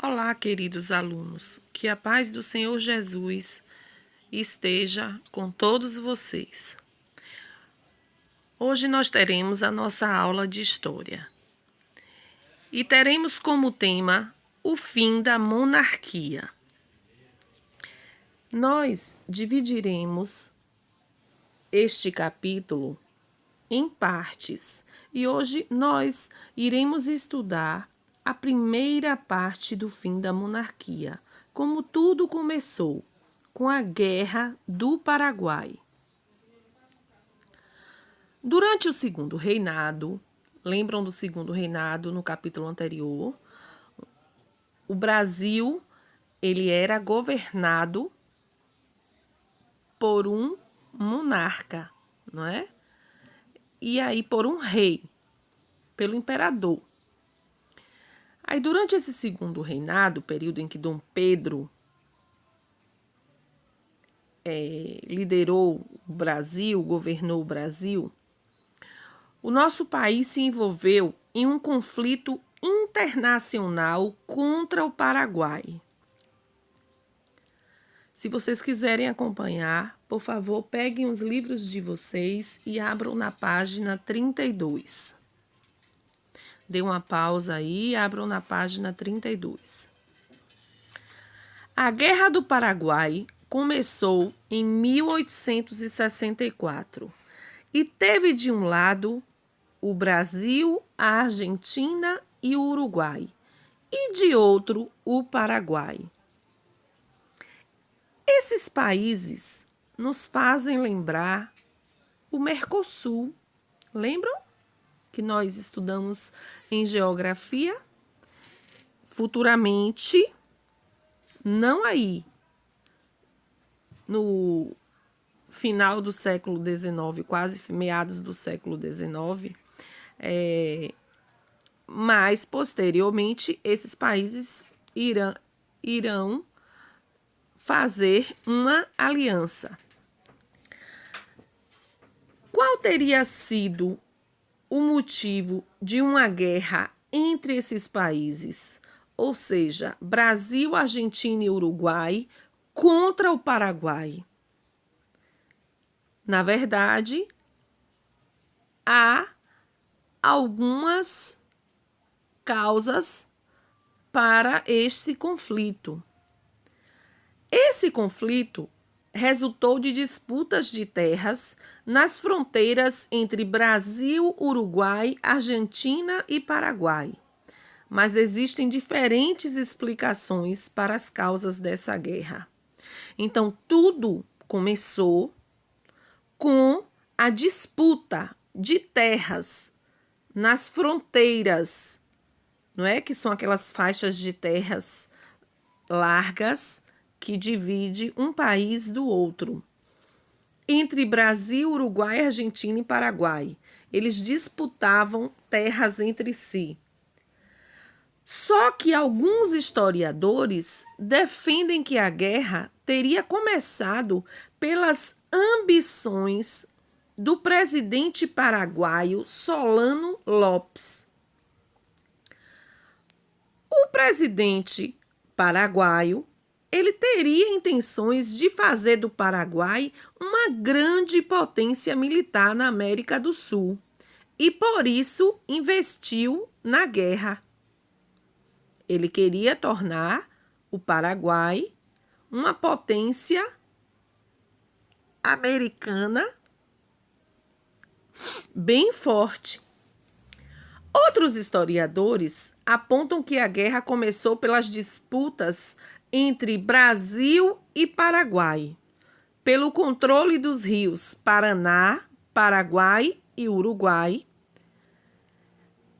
Olá, queridos alunos, que a paz do Senhor Jesus esteja com todos vocês. Hoje nós teremos a nossa aula de História e teremos como tema o fim da monarquia. Nós dividiremos este capítulo em partes e hoje nós iremos estudar a primeira parte do fim da monarquia, como tudo começou com a Guerra do Paraguai. Durante o segundo reinado, lembram do segundo reinado no capítulo anterior? O Brasil, ele era governado por um monarca, não é? E aí por um rei, pelo imperador. Aí, durante esse segundo reinado, período em que Dom Pedro liderou o Brasil, governou o Brasil, o nosso país se envolveu em um conflito internacional contra o Paraguai. Se vocês quiserem acompanhar, por favor, peguem os livros de vocês e abram na página 32. Dê uma pausa aí e abram na página 32. A Guerra do Paraguai começou em 1864 e teve de um lado o Brasil, a Argentina e o Uruguai, e de outro o Paraguai. Esses países nos fazem lembrar o Mercosul. Lembram que nós estudamos em geografia? Futuramente, não aí, no final do século XIX, quase meados do século XIX, mas posteriormente esses países irão fazer uma aliança. Qual teria sido o motivo de uma guerra entre esses países? Ou seja, Brasil, Argentina e Uruguai contra o Paraguai. Na verdade, há algumas causas para este conflito. Esse conflito resultou de disputas de terras nas fronteiras entre Brasil, Uruguai, Argentina e Paraguai. Mas existem diferentes explicações para as causas dessa guerra. Então, tudo começou com a disputa de terras nas fronteiras, não é? Que são aquelas faixas de terras largas que divide um país do outro. Entre Brasil, Uruguai, Argentina e Paraguai, eles disputavam terras entre si. Só que alguns historiadores defendem que a guerra teria começado pelas ambições do presidente paraguaio Solano Lopes. O presidente paraguaio, ele teria intenções de fazer do Paraguai uma grande potência militar na América do Sul e por isso investiu na guerra. Ele queria tornar o Paraguai uma potência americana bem forte. Outros historiadores apontam que a guerra começou pelas disputas entre Brasil e Paraguai, pelo controle dos rios Paraná, Paraguai e Uruguai.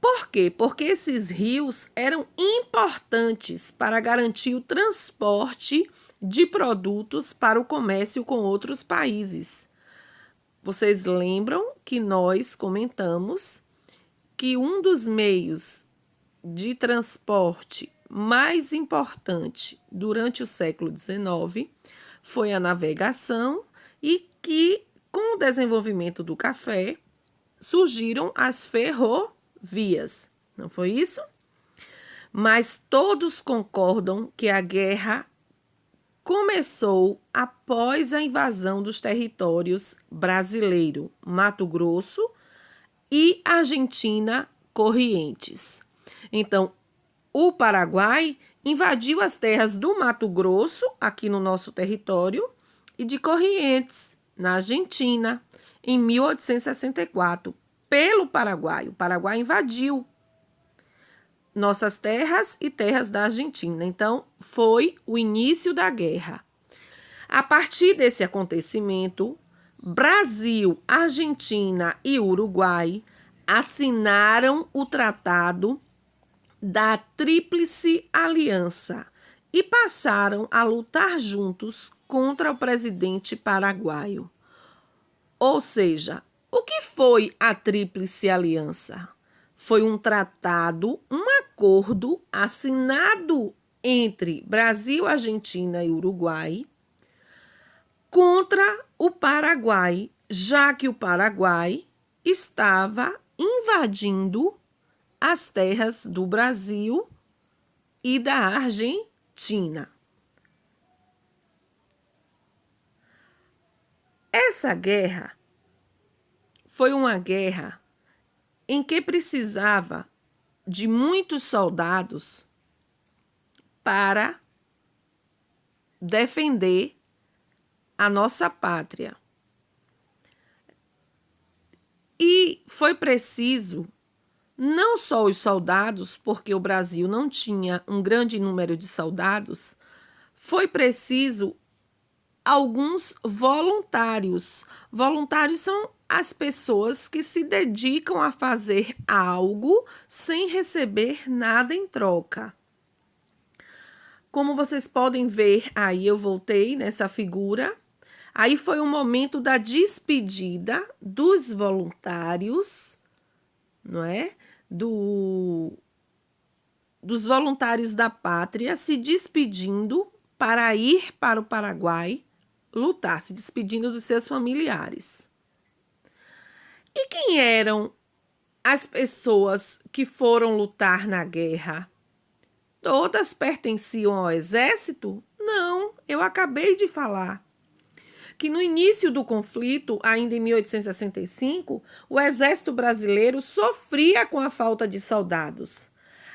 Por quê? Porque esses rios eram importantes para garantir o transporte de produtos para o comércio com outros países. Vocês lembram que nós comentamos que um dos meios de transporte mais importante durante o século XIX foi a navegação e que, com o desenvolvimento do café, surgiram as ferrovias. Não foi isso? mas todos concordam que a guerra começou após a invasão dos territórios brasileiro, Mato Grosso e Argentina Corrientes. Então, o Paraguai invadiu as terras do Mato Grosso, aqui no nosso território, e de Corrientes, na Argentina, em 1864, pelo Paraguai. O Paraguai invadiu nossas terras e terras da Argentina. Então, foi o início da guerra. A partir desse acontecimento, Brasil, Argentina e Uruguai assinaram o Tratado da Tríplice Aliança e passaram a lutar juntos contra o presidente paraguaio. Ou seja, o que foi a Tríplice Aliança? Foi um tratado, um acordo assinado entre Brasil, Argentina e Uruguai contra o Paraguai, já que o Paraguai estava invadindo as terras do Brasil e da Argentina. Essa guerra foi uma guerra em que precisava de muitos soldados para defender a nossa pátria. E foi preciso não só os soldados, porque o Brasil não tinha um grande número de soldados, foi preciso alguns voluntários. Voluntários são as pessoas que se dedicam a fazer algo sem receber nada em troca. Como vocês podem ver, aí eu voltei nessa figura. Aí foi o momento da despedida dos voluntários, não é? Dos voluntários da pátria se despedindo para ir para o Paraguai lutar, se despedindo dos seus familiares. E quem eram as pessoas que foram lutar na guerra? Todas pertenciam ao exército? Não, eu acabei de falar que no início do conflito, ainda em 1865, o exército brasileiro sofria com a falta de soldados.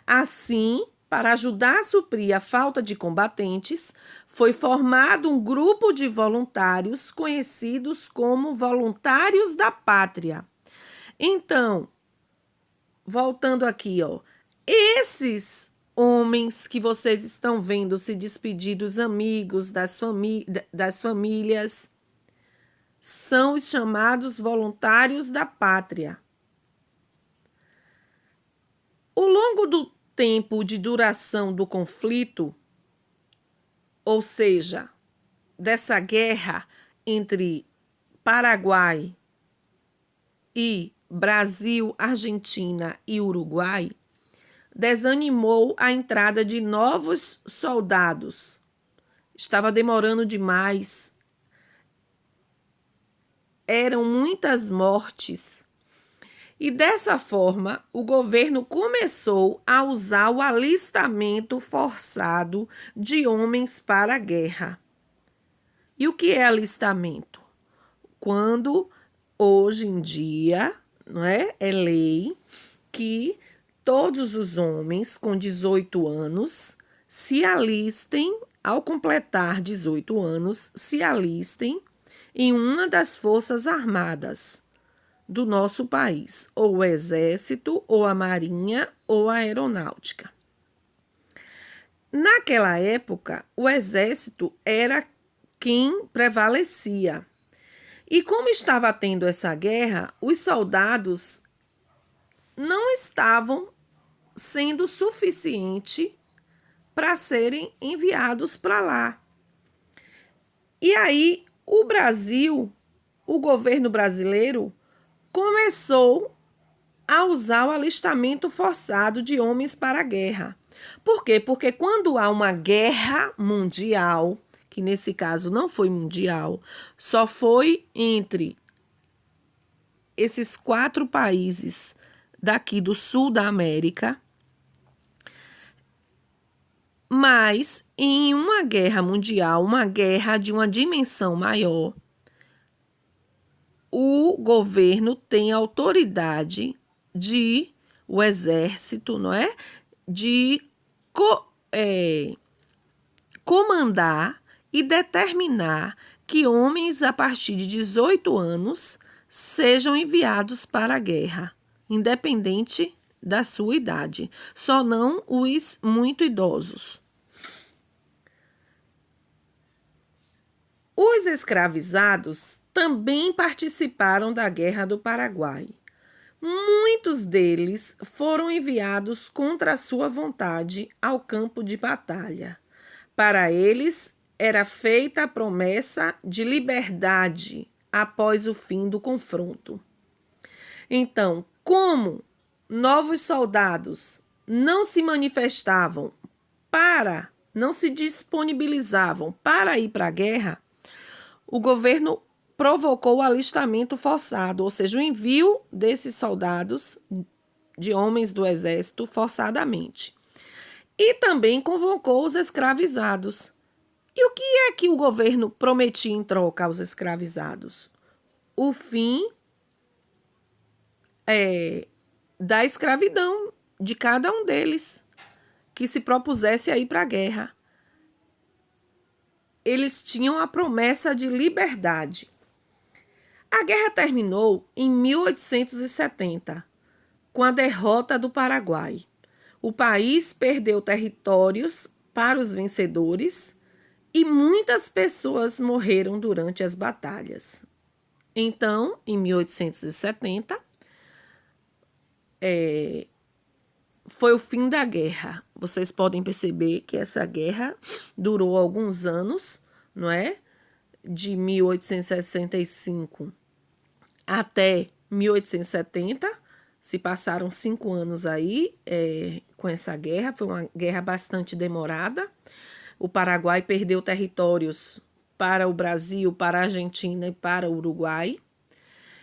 Assim, para ajudar a suprir a falta de combatentes, foi formado um grupo de voluntários conhecidos como Voluntários da Pátria. Então, voltando aqui, esses homens que vocês estão vendo se despedir dos amigos, das famílias, são os chamados Voluntários da Pátria. Ao longo do tempo de duração do conflito, ou seja, dessa guerra entre Paraguai e Brasil, Argentina e Uruguai, desanimou a entrada de novos soldados. Estava demorando demais. Eram muitas mortes. E dessa forma, o governo começou a usar o alistamento forçado de homens para a guerra. E o que é alistamento? Quando, hoje em dia, não é lei que todos os homens com 18 anos se alistem, ao completar 18 anos, se alistem em uma das forças armadas do nosso país, ou o Exército, ou a Marinha, ou a Aeronáutica. Naquela época, o Exército era quem prevalecia. E como estava tendo essa guerra, os soldados não estavam sendo suficiente para serem enviados para lá. E aí, o Brasil, o governo brasileiro, começou a usar o alistamento forçado de homens para a guerra. Por quê? Porque quando há uma guerra mundial, que nesse caso não foi mundial, só foi entre esses 4 países daqui do sul da América, Mas em uma guerra mundial, uma guerra de uma dimensão maior, o governo tem autoridade o exército, não é? De comandar e determinar que homens a partir de 18 anos sejam enviados para a guerra, independente da sua idade, só não os muito idosos. Os escravizados também participaram da Guerra do Paraguai. Muitos deles foram enviados contra a sua vontade ao campo de batalha. Para eles, era feita a promessa de liberdade após o fim do confronto. Então, como novos soldados não se manifestavam não se disponibilizavam para ir para a guerra, o governo provocou o alistamento forçado, ou seja, o envio desses soldados, de homens do exército, forçadamente. E também convocou os escravizados. E o que é que o governo prometia em troca aos escravizados? O fim da escravidão de cada um deles que se propusesse a ir para a guerra. Eles tinham a promessa de liberdade. A guerra terminou em 1870, com a derrota do Paraguai. O país perdeu territórios para os vencedores e muitas pessoas morreram durante as batalhas. Então, em 1870, foi o fim da guerra. Vocês podem perceber que essa guerra durou alguns anos, não é? De 1865 até 1870, se passaram 5 anos aí com essa guerra, foi uma guerra bastante demorada. O Paraguai perdeu territórios para o Brasil, para a Argentina e para o Uruguai.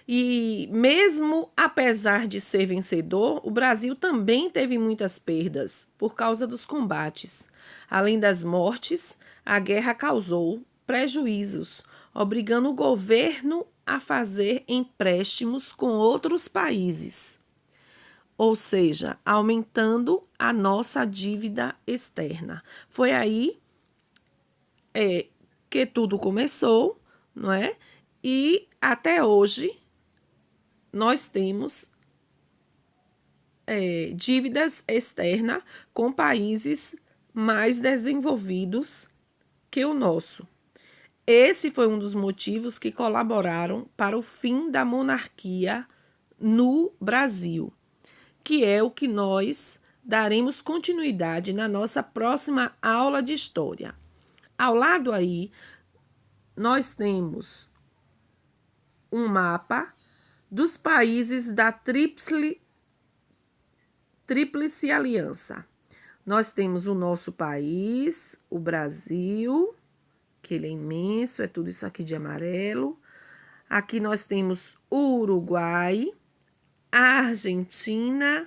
E mesmo apesar de ser vencedor, o Brasil também teve muitas perdas por causa dos combates. Além das mortes, a guerra causou prejuízos, obrigando o governo a fazer empréstimos com outros países, ou seja, aumentando a nossa dívida externa. Foi aí que tudo começou, não é? E até hoje nós temos dívidas externas com países mais desenvolvidos que o nosso. Esse foi um dos motivos que colaboraram para o fim da monarquia no Brasil, que é o que nós daremos continuidade na nossa próxima aula de história. Ao lado aí, nós temos um mapa dos países da Tríplice Aliança. Nós temos o nosso país, o Brasil, que ele é imenso, é tudo isso aqui de amarelo. Aqui nós temos o Uruguai, a Argentina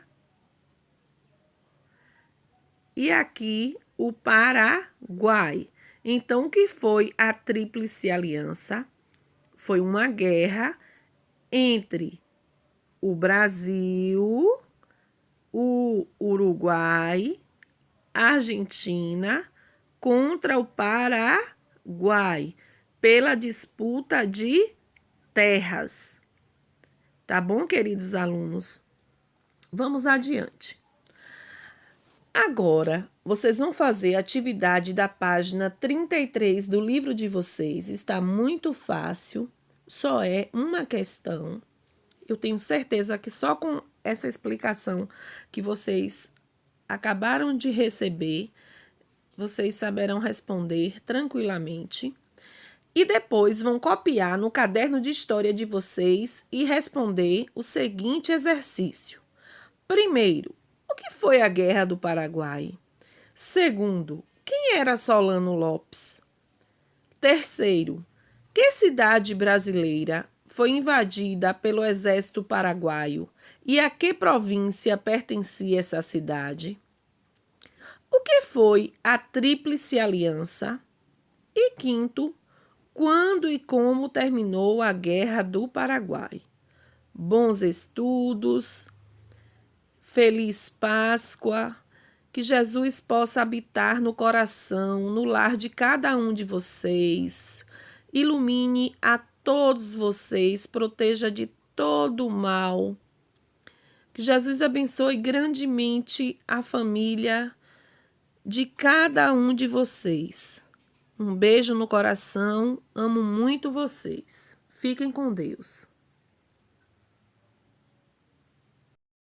e aqui o Paraguai. Então, o que foi a Tríplice Aliança? Foi uma guerra entre o Brasil, o Uruguai, a Argentina contra o Paraguai, pela disputa de terras. Tá bom, queridos alunos? Vamos adiante. Agora, vocês vão fazer a atividade da página 33 do livro de vocês. Está muito fácil, só é uma questão. Eu tenho certeza que só com essa explicação que vocês acabaram de receber, vocês saberão responder tranquilamente. E depois vão copiar no caderno de história de vocês e responder o seguinte exercício. Primeiro, o que foi a Guerra do Paraguai? Segundo, quem era Solano Lopes? Terceiro, que cidade brasileira foi invadida pelo exército paraguaio e a que província pertencia essa cidade? O que foi a Tríplice Aliança? E quinto, quando e como terminou a Guerra do Paraguai? Bons estudos, feliz Páscoa, que Jesus possa habitar no coração, no lar de cada um de vocês, ilumine a todos vocês, proteja de todo o mal. Que Jesus abençoe grandemente a família de cada um de vocês. Um beijo no coração, amo muito vocês. Fiquem com Deus.